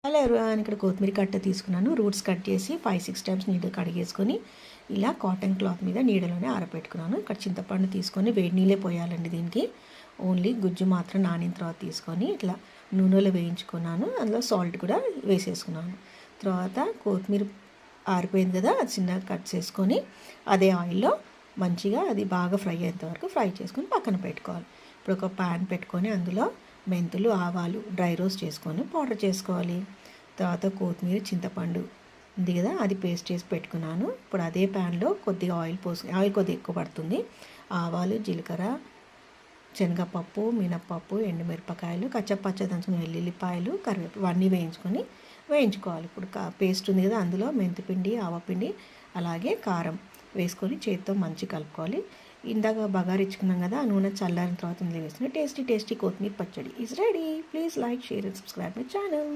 అలా ఇక్కడ కొత్తిమీర కట్ట తీసుకున్నాను. రూట్స్ కట్ చేసి 5-6 టైమ్స్ నీట్గా కడిగేసుకొని ఇలా కాటన్ క్లాత్ మీద నీడలోనే ఆరబెట్టుకున్నాను. ఇక్కడ చింతపండు తీసుకొని వేడి నీళ్ళే పోయాలండి దీనికి. ఓన్లీ గుజ్జు మాత్రం నానిన తర్వాత తీసుకొని ఇట్లా నూనెలో వేయించుకున్నాను. అందులో సాల్ట్ కూడా వేసేసుకున్నాను. తర్వాత కొత్తిమీర ఆరిపోయింది కదా, అది చిన్నగా కట్ చేసుకొని అదే ఆయిల్లో మంచిగా అది బాగా ఫ్రై అయ్యేంత వరకు ఫ్రై చేసుకొని పక్కన పెట్టుకోవాలి. ఇప్పుడు ఒక ప్యాన్ పెట్టుకొని అందులో మెంతులు, ఆవాలు డ్రై రోస్ట్ చేసుకొని పౌడర్ చేసుకోవాలి. తర్వాత కొత్తిమీర, చింతపండు ఉంది కదా, అది పేస్ట్ చేసి పెట్టుకున్నాను. ఇప్పుడు అదే ప్యాన్లో కొద్దిగా ఆయిల్ కొద్దిగా ఎక్కువ పడుతుంది. ఆవాలు, జీలకర్ర, శనగపప్పు, మినప్పప్పు, ఎండుమిరపకాయలు, కచ్చపచ్చ దంచుకుని వెల్లుల్లిపాయలు, కరివేపాకు ఇవన్నీ వేయించుకోవాలి. ఇప్పుడు పేస్ట్ ఉంది కదా, అందులో మెంతిపిండి, ఆవపిండి అలాగే కారం వేసుకొని చేతితో మంచిగా కలుపుకోవాలి. ఇందాక బగారిచ్చుకున్నాం కదా, ఆ నూనె చల్లారిన తర్వాత ఇందులో వేసుకుని టేస్టీ కొత్తిమీర పచ్చడి is ready. Please like, share and subscribe my channel.